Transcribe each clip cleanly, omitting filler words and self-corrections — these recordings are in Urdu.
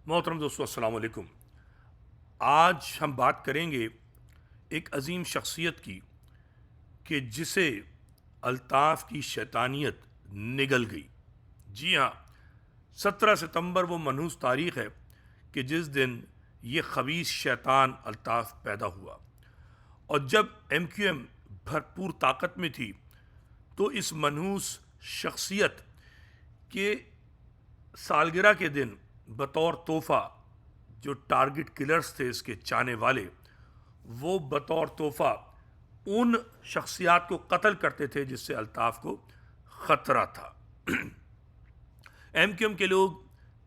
محترم دوستو السلام علیکم۔ آج ہم بات کریں گے ایک عظیم شخصیت کی کہ جسے الطاف کی شیطانیت نگل گئی۔ جی ہاں، 17 ستمبر وہ منحوس تاریخ ہے کہ جس دن یہ خبیث شیطان الطاف پیدا ہوا، اور جب ایم کیو ایم بھرپور طاقت میں تھی تو اس منحوس شخصیت کے سالگرہ کے دن بطور تحفہ جو ٹارگٹ کلرز تھے اس کے چاہنے والے، وہ بطور تحفہ ان شخصیات کو قتل کرتے تھے جس سے الطاف کو خطرہ تھا۔ ایم کیو ایم کے لوگ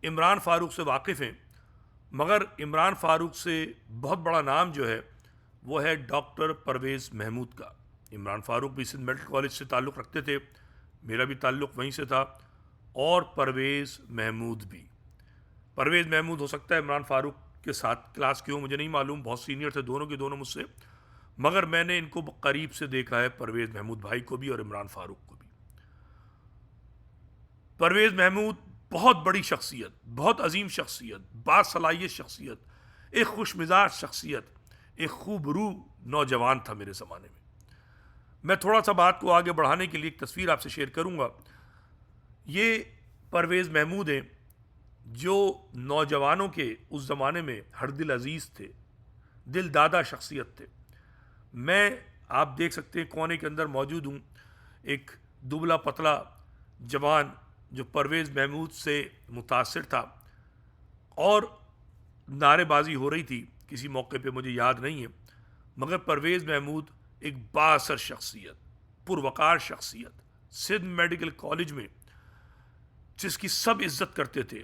عمران فاروق سے واقف ہیں، مگر عمران فاروق سے بہت بڑا نام جو ہے وہ ہے ڈاکٹر پرویز محمود کا۔ عمران فاروق بھی سندھ میڈیکل کالج سے تعلق رکھتے تھے، میرا بھی تعلق وہیں سے تھا، اور پرویز محمود بھی۔ پرویز محمود ہو سکتا ہے عمران فاروق کے ساتھ کلاس کے ہوں، مجھے نہیں معلوم، بہت سینئر تھے دونوں کے دونوں مجھ سے، مگر میں نے ان کو قریب سے دیکھا ہے، پرویز محمود بھائی کو بھی اور عمران فاروق کو بھی۔ پرویز محمود بہت بڑی شخصیت، بہت عظیم شخصیت، باصلاحیت شخصیت، ایک خوش مزاج شخصیت، ایک خوب روح نوجوان تھا میرے زمانے میں۔ میں تھوڑا سا بات کو آگے بڑھانے کے لیے ایک تصویر آپ سے شیئر کروں گا۔ یہ پرویز محمود ہیں جو نوجوانوں کے اس زمانے میں ہر دل عزیز تھے، دل دادا شخصیت تھے۔ میں آپ دیکھ سکتے ہیں کونے کے اندر موجود ہوں، ایک دبلا پتلا جوان جو پرویز محمود سے متاثر تھا، اور نعرے بازی ہو رہی تھی کسی موقع پہ، مجھے یاد نہیں ہے، مگر پرویز محمود ایک بااثر شخصیت، پروقار شخصیت، سندھ میڈیکل کالج میں جس کی سب عزت کرتے تھے،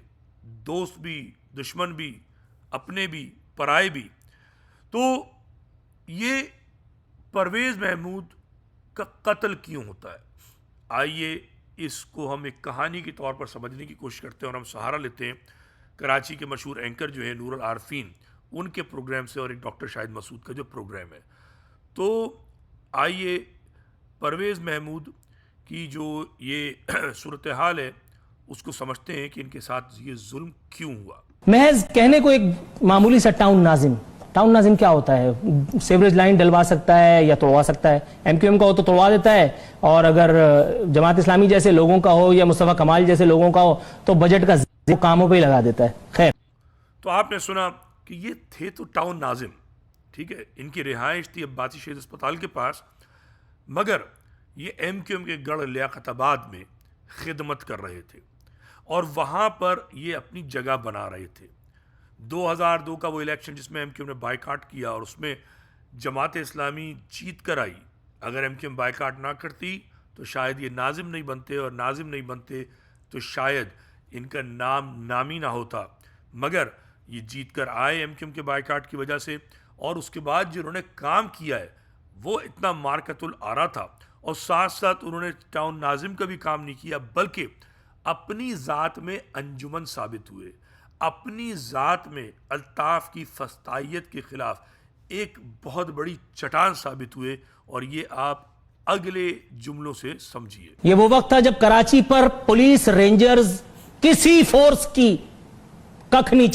دوست بھی، دشمن بھی، اپنے بھی، پرائے بھی۔ تو یہ پرویز محمود کا قتل کیوں ہوتا ہے؟ آئیے اس کو ہم ایک کہانی کے طور پر سمجھنے کی کوشش کرتے ہیں، اور ہم سہارا لیتے ہیں کراچی کے مشہور اینکر جو ہیں نور العارفین، ان کے پروگرام سے، اور ایک ڈاکٹر شاہد مسعود کا جو پروگرام ہے۔ تو آئیے پرویز محمود کی جو یہ صورتحال ہے اس کو سمجھتے ہیں کہ ان کے ساتھ یہ ظلم کیوں ہوا۔ محض کہنے کو ایک معمولی سا ٹاؤن ناظم کیا ہوتا ہے؟ سیوریج لائن ڈلوا سکتا ہے یا توڑوا سکتا ہے، ایم کیو ایم کا ہو تو توڑوا دیتا ہے، اور اگر جماعت اسلامی جیسے لوگوں کا ہو یا مصطفیٰ کمال جیسے لوگوں کا ہو تو بجٹ کا کاموں پہ ہی لگا دیتا ہے۔ خیر، تو آپ نے سنا کہ یہ تھے تو ٹاؤن ناظم، ٹھیک ہے، ان کی رہائش تھی عباسی شہید اسپتال کے پاس، مگر یہ ایم کیو ایم کے گڑھ لیاقت آباد میں خدمت کر رہے تھے، اور وہاں پر یہ اپنی جگہ بنا رہے تھے۔ 2002 کا وہ الیکشن جس میں ایم کیو ایم نے بائیکاٹ کیا، اور اس میں جماعت اسلامی جیت کر آئی۔ اگر ایم کیو ایم بائیکاٹ نہ کرتی تو شاید یہ ناظم نہیں بنتے، اور ناظم نہیں بنتے تو شاید ان کا نام ہی نہ ہوتا، مگر یہ جیت کر آئے ایم کیو ایم کے بائیکاٹ کی وجہ سے، اور اس کے بعد جو انہوں نے کام کیا ہے وہ اتنا مارکت الآرا تھا، اور ساتھ ساتھ انہوں نے ٹاؤن ناظم کا بھی کام نہیں کیا، بلکہ اپنی ذات میں انجمن ثابت ہوئے، اپنی ذات میں الطاف کی فسطائیت کے خلاف ایک بہت بڑی چٹان ثابت ہوئے، اور یہ آپ اگلے جملوں سے سمجھیے۔ یہ وہ وقت تھا جب کراچی پر پولیس رینجرز کسی فورس کی ککھ نہیں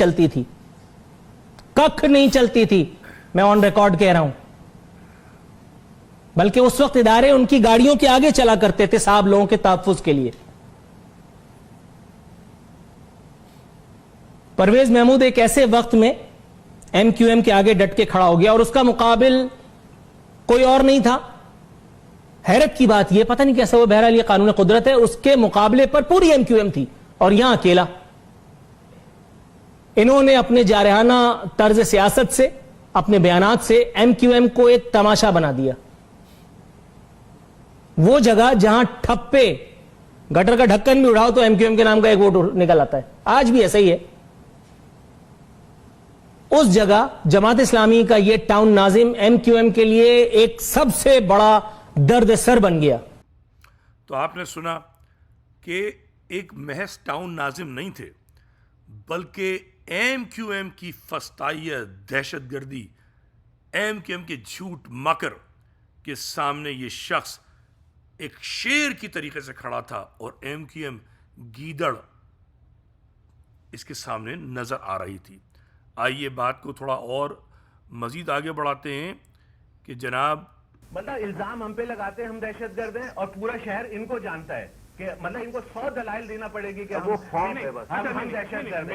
چلتی تھی، میں آن ریکارڈ کہہ رہا ہوں، بلکہ اس وقت ادارے ان کی گاڑیوں کے آگے چلا کرتے تھے صاحب لوگوں کے تحفظ کے لیے۔ پرویز محمود ایک ایسے وقت میں ایم کیو ایم کے آگے ڈٹ کے کھڑا ہو گیا، اور اس کا مقابل کوئی اور نہیں تھا۔ حیرت کی بات یہ، پتہ نہیں کیسا وہ، بہرحال یہ قانون قدرت ہے، اس کے مقابلے پر پوری ایم کیو ایم تھی، اور یہاں اکیلا۔ انہوں نے اپنے جارحانہ طرز سیاست سے، اپنے بیانات سے ایم کیو ایم کو ایک تماشا بنا دیا۔ وہ جگہ جہاں ٹھپے گٹر کا ڈھکن بھی اڑاؤ تو ایم کیو ایم کے نام کا ایک ووٹ نکل آتا ہے، آج بھی ایسا ہی ہے، اس جگہ جماعت اسلامی کا یہ ٹاؤن ناظم ایم کیو ایم کے لیے ایک سب سے بڑا درد سر بن گیا۔ تو آپ نے سنا کہ ایک محض ٹاؤن ناظم نہیں تھے، بلکہ ایم کیو ایم کی فسطائیت، دہشت گردی، ایم کیو ایم کے جھوٹ مکر کے سامنے یہ شخص ایک شیر کی طریقے سے کھڑا تھا، اور ایم کیو ایم گیدڑ اس کے سامنے نظر آ رہی تھی. آئیے بات کو تھوڑا اور مزید آگے بڑھاتے ہیں کہ جناب مطلب الزام ہم پہ لگاتے ہیں ہم دہشت گرد ہیں اور پورا شہر ان کو جانتا ہے کہ مطلب ان کو 100 دلائل دینا پڑے گی کہ ہم دہشت گرد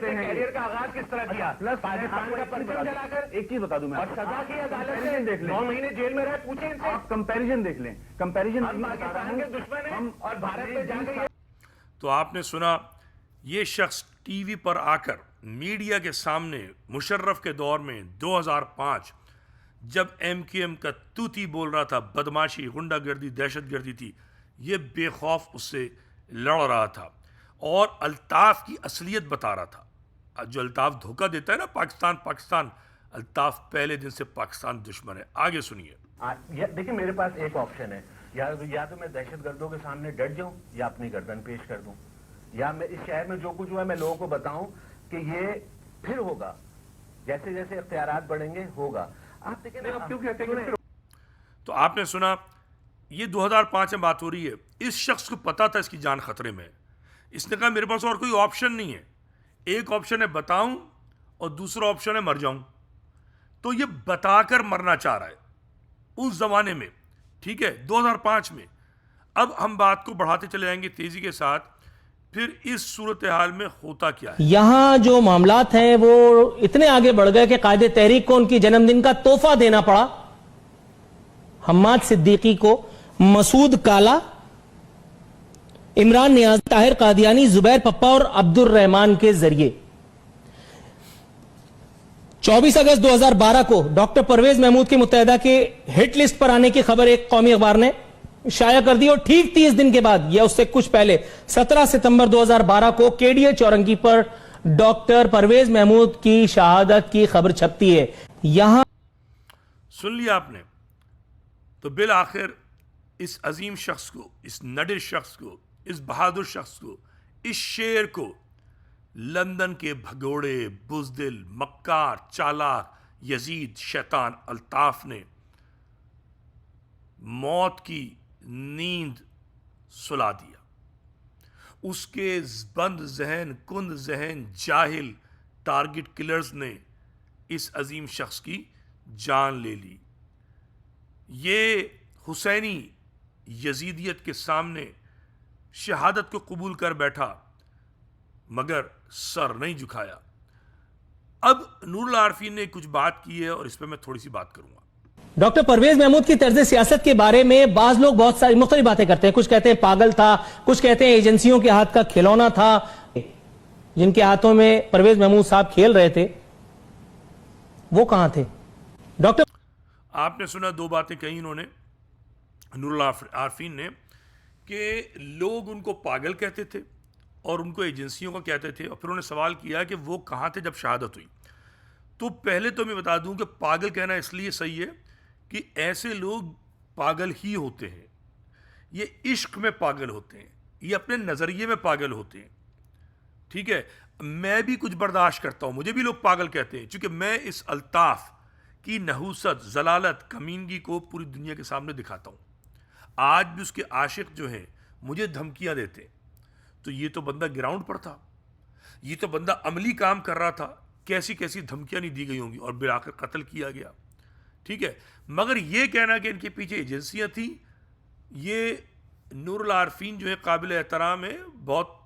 ہیں. کیریئر کا آغاز کس طرح کیا؟ پاکستان کا پرچم جلا کر. ایک چیز بتا دوں میں اور سزا کی عدالت سے 9 مہینے جیل میں رہے. پوچھیں ان سے. آپ کمپیریزن دیکھ لیں. کمپیریزن ہم پاکستان کے دشمن ہیں اور بھارت میں جا کے. تو آپ نے سنا یہ شخص ٹی وی پر آ کر میڈیا کے سامنے مشرف کے دور میں 2005 جب ایم کیو ایم کا توتی بول رہا تھا، بدماشی، غنڈہ گردی، دہشت گردی تھی، یہ بے خوف اس سے لڑ رہا تھا اور الطاف کی اصلیت بتا رہا تھا. جو الطاف دھوکہ دیتا ہے نا پاکستان، الطاف پہلے دن سے پاکستان دشمن ہے. آگے سنیے. دیکھیں میرے پاس ایک آپشن ہے، یا تو میں دہشت گردوں کے سامنے ڈٹ جاؤں یا اپنی گردن پیش کر دوں، یا میں اس شہر میں جو کچھ ہوا ہے میں لوگوں کو بتاؤں کہ یہ پھر ہوگا، جیسے جیسے اختیارات بڑھیں گے ہوگا. آپ دیکھیں نا کیوں کہتے ہیں. تو آپ نے سنا یہ 2005 میں بات ہو رہی ہے. اس شخص کو پتا تھا اس کی جان خطرے میں. اس نے کہا میرے پاس اور کوئی آپشن نہیں ہے، ایک آپشن ہے بتاؤں اور دوسرا آپشن ہے مر جاؤں. تو یہ بتا کر مرنا چاہ رہا ہے اس زمانے میں، ٹھیک ہے، 2005 میں. اب ہم بات کو بڑھاتے چلے جائیں گے تیزی کے ساتھ. پھر اس صورتحال میں ہوتا کیا ہے؟ یہاں جو معاملات ہیں وہ اتنے آگے بڑھ گئے کہ قائد تحریک کو ان کی جنم دن کا تحفہ دینا پڑا حماد صدیقی کو، مسعود کالا، عمران نیاز، طاہر قادیانی، زبیر پپا اور عبد الرحمان کے ذریعے. 24 اگست 2012 کو ڈاکٹر پرویز محمود کے متحدہ کے ہٹ لسٹ پر آنے کی خبر ایک قومی اخبار نے شائع کر دی اور ٹھیک 30 دن کے بعد یا اس سے کچھ پہلے 17 ستمبر 2012 کو کے ڈی اے چورنگی پر ڈاکٹر پرویز محمود کی شہادت کی خبر چھپتی ہے. یہاں سن لیا آپ نے. تو بالآخر اس عظیم شخص کو، اس نڈر شخص کو، اس بہادر شخص کو، اس شیر کو لندن کے بھگوڑے، بزدل، مکار، چالاک، یزید، شیطان الطاف نے موت کی نیند سلا دیا. اس کے بند ذہن، کند ذہن، جاہل ٹارگٹ کلرز نے اس عظیم شخص کی جان لے لی. یہ حسینی یزیدیت کے سامنے شہادت کو قبول کر بیٹھا مگر سر نہیں جھکایا. اب نور اللہ عارفین نے کچھ بات کی ہے اور اس پہ میں تھوڑی سی بات کروں گا. ڈاکٹر پرویز محمود کی طرز سیاست کے بارے میں بعض لوگ بہت ساری مختلف باتیں کرتے ہیں. کچھ کہتے ہیں پاگل تھا، کچھ کہتے ہیں ایجنسیوں کے ہاتھ کا کھلونا تھا. جن کے ہاتھوں میں پرویز محمود صاحب کھیل رہے تھے وہ کہاں تھے؟ ڈاکٹر آپ نے سنا دو باتیں کہیں انہوں نے، نور اللہ عارفین نے، کہ لوگ ان کو پاگل کہتے تھے اور ان کو ایجنسیوں کو کہتے تھے، اور پھر انہوں نے سوال کیا کہ وہ کہاں تھے جب شہادت ہوئی. تو پہلے تو میں بتا دوں کہ پاگل کہنا اس لیے صحیح ہے کہ ایسے لوگ پاگل ہی ہوتے ہیں. یہ عشق میں پاگل ہوتے ہیں، یہ اپنے نظریے میں پاگل ہوتے ہیں. ٹھیک ہے، میں بھی کچھ برداشت کرتا ہوں، مجھے بھی لوگ پاگل کہتے ہیں، چونکہ میں اس الطاف کی نحوست، ضلالت، کمینگی کو پوری دنیا کے سامنے دکھاتا ہوں. آج بھی اس کے عاشق جو ہیں مجھے دھمکیاں دیتے. تو یہ تو بندہ گراؤنڈ پر تھا، یہ تو بندہ عملی کام کر رہا تھا. کیسی کیسی دھمکیاں نہیں دی گئی ہوں گی اور بالآخر قتل کیا گیا. ٹھیک ہے، مگر یہ کہنا کہ ان کے پیچھے ایجنسیاں تھیں، یہ نور العارفین جو ہے قابل احترام ہے، بہت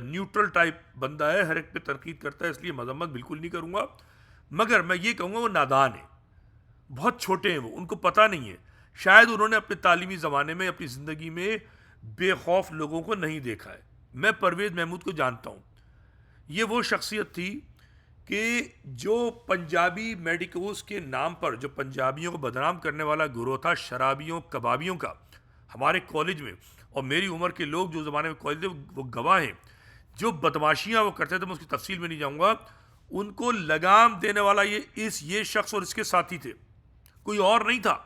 نیوٹرل ٹائپ بندہ ہے، ہر ایک پہ تنقید کرتا ہے، اس لیے مذمت بالکل نہیں کروں گا. مگر میں یہ کہوں گا وہ نادان ہیں، بہت چھوٹے ہیں، وہ ان کو پتہ نہیں ہے. شاید انہوں نے اپنے تعلیمی زمانے میں، اپنی زندگی میں بے خوف لوگوں کو نہیں دیکھا ہے. میں پرویز محمود کو جانتا ہوں. یہ وہ شخصیت تھی کہ جو پنجابی میڈیکوز کے نام پر جو پنجابیوں کو بدنام کرنے والا گروہ تھا، شرابیوں، کبابیوں کا، ہمارے کالج میں، اور میری عمر کے لوگ جو زمانے میں کالج تھے وہ گواہ ہیں، جو بدماشیاں وہ کرتے تھے، میں اس کی تفصیل میں نہیں جاؤں گا. ان کو لگام دینے والا یہ شخص اور اس کے ساتھی تھے، کوئی اور نہیں تھا.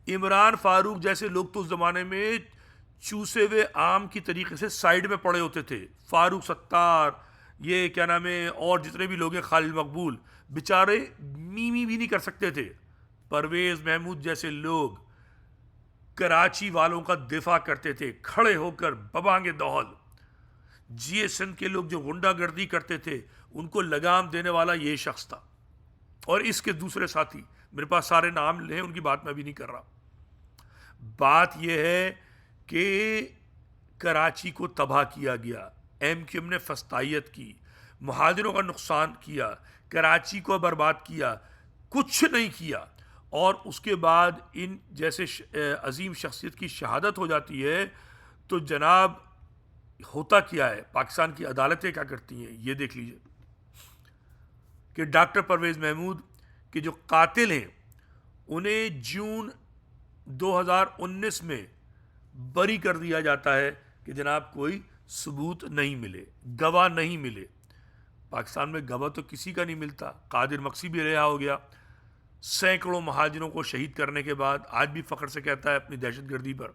عمران فاروق جیسے لوگ تو اس زمانے میں چوسے ہوئے آم کی طریقے سے سائیڈ میں پڑے ہوتے تھے. فاروق ستار، یہ کیا نام ہے، اور جتنے بھی لوگ ہیں، خالد مقبول، بیچارے میمی بھی نہیں کر سکتے تھے. پرویز محمود جیسے لوگ کراچی والوں کا دفاع کرتے تھے کھڑے ہو کر ببانگ دہل. جی ایس این کے لوگ جو غنڈہ گردی کرتے تھے ان کو لگام دینے والا یہ شخص تھا، اور اس کے دوسرے ساتھی، میرے پاس سارے نام ہیں، ان کی بات میں ابھی نہیں کر رہا۔ بات یہ ہے کہ کراچی کو تباہ کیا گیا، ایم کیو ایم نے فسطائیت کی، مہاجروں کا نقصان کیا، کراچی کو برباد کیا، کچھ نہیں کیا، اور اس کے بعد ان جیسے عظیم شخصیت کی شہادت ہو جاتی ہے تو جناب ہوتا کیا ہے، پاکستان کی عدالتیں کیا کرتی ہیں یہ دیکھ لیجئے کہ ڈاکٹر پرویز محمود کے جو قاتل ہیں انہیں جون 2019 میں بری کر دیا جاتا ہے کہ جناب کوئی ثبوت نہیں ملے، گواہ نہیں ملے۔ پاکستان میں گواہ تو کسی کا نہیں ملتا، قادر مقصی بھی رہا ہو گیا، سینکڑوں مہاجروں کو شہید کرنے کے بعد آج بھی فخر سے کہتا ہے اپنی دہشت گردی پر۔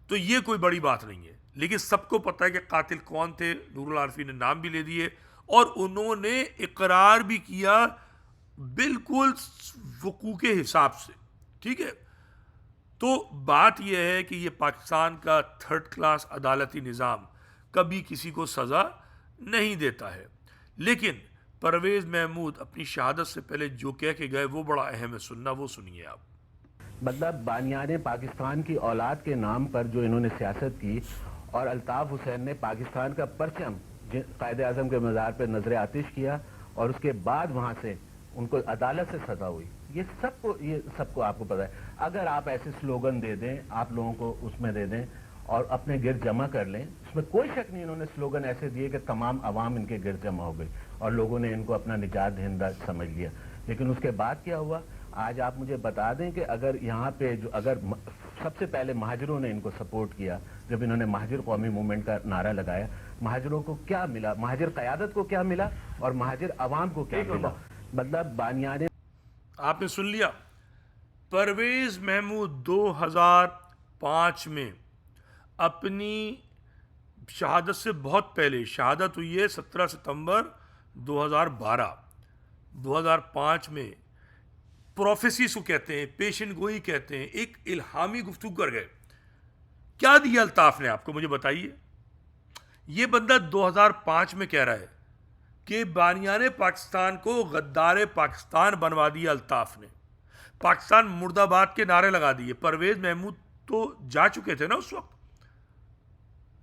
تو یہ کوئی بڑی بات نہیں ہے، لیکن سب کو پتہ ہے کہ قاتل کون تھے، نور العارفین نے نام بھی لے دیے اور انہوں نے اقرار بھی کیا بالکل وقوع کے حساب سے، ٹھیک ہے۔ تو بات یہ ہے کہ یہ پاکستان کا تھرڈ کلاس عدالتی نظام کبھی کسی کو سزا نہیں دیتا ہے، لیکن پرویز محمود اپنی شہادت سے پہلے جو کہہ کے گئے وہ بڑا اہم ہے سننا، وہ سنیے آپ۔ مطلب بانیان پاکستان کی اولاد کے نام پر جو انہوں نے سیاست کی، اور الطاف حسین نے پاکستان کا پرچم قائد اعظم کے مزار پہ نظر آتش کیا، اور اس کے بعد وہاں سے ان کو عدالت سے سزا ہوئی۔ یہ سب کو آپ کو پتہ ہے۔ اگر آپ ایسے سلوگن دے دیں، آپ لوگوں کو اس میں دے دیں اور اپنے گرد جمع کر لیں، اس میں کوئی شک نہیں، انہوں نے سلوگن ایسے دیے کہ تمام عوام ان کے گرد جمع ہو گئی اور لوگوں نے ان کو اپنا نجات دہندہ سمجھ لیا۔ لیکن اس کے بعد کیا ہوا؟ آج آپ مجھے بتا دیں کہ اگر یہاں پہ اگر سب سے پہلے مہاجروں نے ان کو سپورٹ کیا، جب انہوں نے مہاجر قومی موومنٹ کا نعرہ لگایا، مہاجروں کو کیا ملا؟ مہاجر قیادت کو کیا ملا اور مہاجر عوام کو کیا ملا؟ مطلب بانیان آپ نے سن لیا، پرویز محمود 2005 میں اپنی شہادت سے بہت پہلے، شہادت ہوئی ہے 17 ستمبر 2012، 2005 میں پروفیسیز کو کہتے ہیں، پیشن گوئی کہتے ہیں، ایک الہامی گفتگو کر گئے۔ کیا دیا الطاف نے آپ کو، مجھے بتائیے۔ یہ بندہ 2005 میں کہہ رہا ہے کہ بانیان پاکستان کو غدار پاکستان بنوا دیا الطاف نے، پاکستان مرد آباد کے نعرے لگا دیے۔ پرویز محمود تو جا چکے تھے نا اس وقت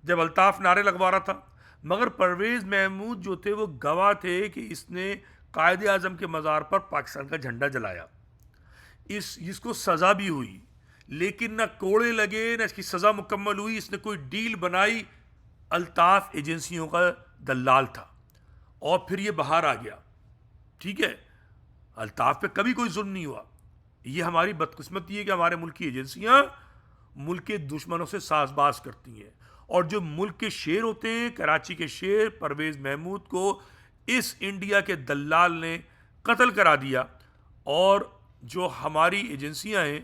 جب الطاف نعرے لگوا رہا تھا، مگر پرویز محمود جو تھے وہ گواہ تھے کہ اس نے قائد اعظم کے مزار پر پاکستان کا جھنڈا جلایا، اس کو سزا بھی ہوئی، لیکن نہ کوڑے لگے نہ اس کی سزا مکمل ہوئی۔ اس نے کوئی ڈیل بنائی، الطاف ایجنسیوں کا دلال تھا، اور پھر یہ باہر آ گیا، ٹھیک ہے۔ الطاف پہ کبھی کوئی ظلم نہیں ہوا۔ یہ ہماری بدقسمتی ہے کہ ہمارے ملک کی ایجنسیاں ملک کے دشمنوں سے ساز باز کرتی ہیں، اور جو ملک کے شیر ہوتے ہیں، کراچی کے شیر پرویز محمود کو اس انڈیا کے دلال نے قتل کرا دیا، اور جو ہماری ایجنسیاں ہیں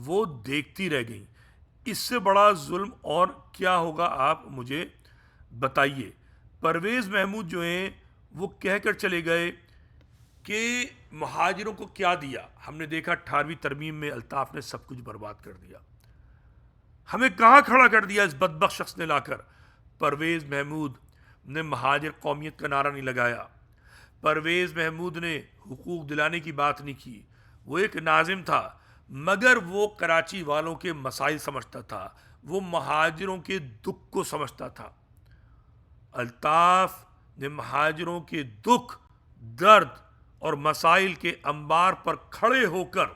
وہ دیکھتی رہ گئیں۔ اس سے بڑا ظلم اور کیا ہوگا، آپ مجھے بتائیے۔ پرویز محمود جو ہیں وہ کہہ کر چلے گئے کہ مہاجروں کو کیا دیا۔ ہم نے دیکھا 18ویں ترمیم میں الطاف نے سب کچھ برباد کر دیا، ہمیں کہاں کھڑا کر دیا اس بدبخت شخص نے لا کر۔ پرویز محمود نے مہاجر قومیت کا نعرہ نہیں لگایا، پرویز محمود نے حقوق دلانے کی بات نہیں کی، وہ ایک ناظم تھا، مگر وہ کراچی والوں کے مسائل سمجھتا تھا، وہ مہاجروں کے دکھ کو سمجھتا تھا۔ الطاف نے مہاجروں کے دکھ، درد اور مسائل کے انبار پر کھڑے ہو کر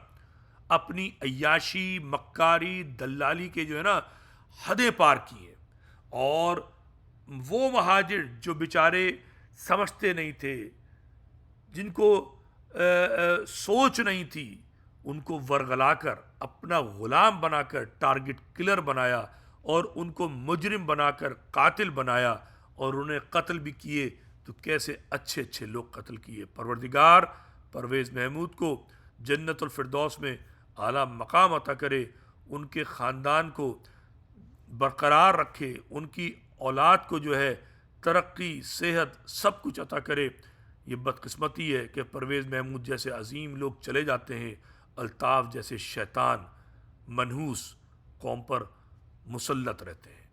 اپنی عیاشی، مکاری، دلالی کے جو ہے نا حدیں پار کی ہیں، اور وہ مہاجر جو بیچارے سمجھتے نہیں تھے، جن کو سوچ نہیں تھی، ان کو ورغلا کر اپنا غلام بنا کر ٹارگٹ کلر بنایا، اور ان کو مجرم بنا کر قاتل بنایا، اور انہیں قتل بھی کیے تو کیسے اچھے اچھے لوگ قتل کیے۔ پروردگار پرویز محمود کو جنت الفردوس میں اعلیٰ مقام عطا کرے، ان کے خاندان کو برقرار رکھے، ان کی اولاد کو جو ہے ترقی، صحت، سب کچھ عطا کرے۔ یہ بدقسمتی ہے کہ پرویز محمود جیسے عظیم لوگ چلے جاتے ہیں، الطاف جیسے شیطان منحوس قوم پر مسلط رہتے ہیں۔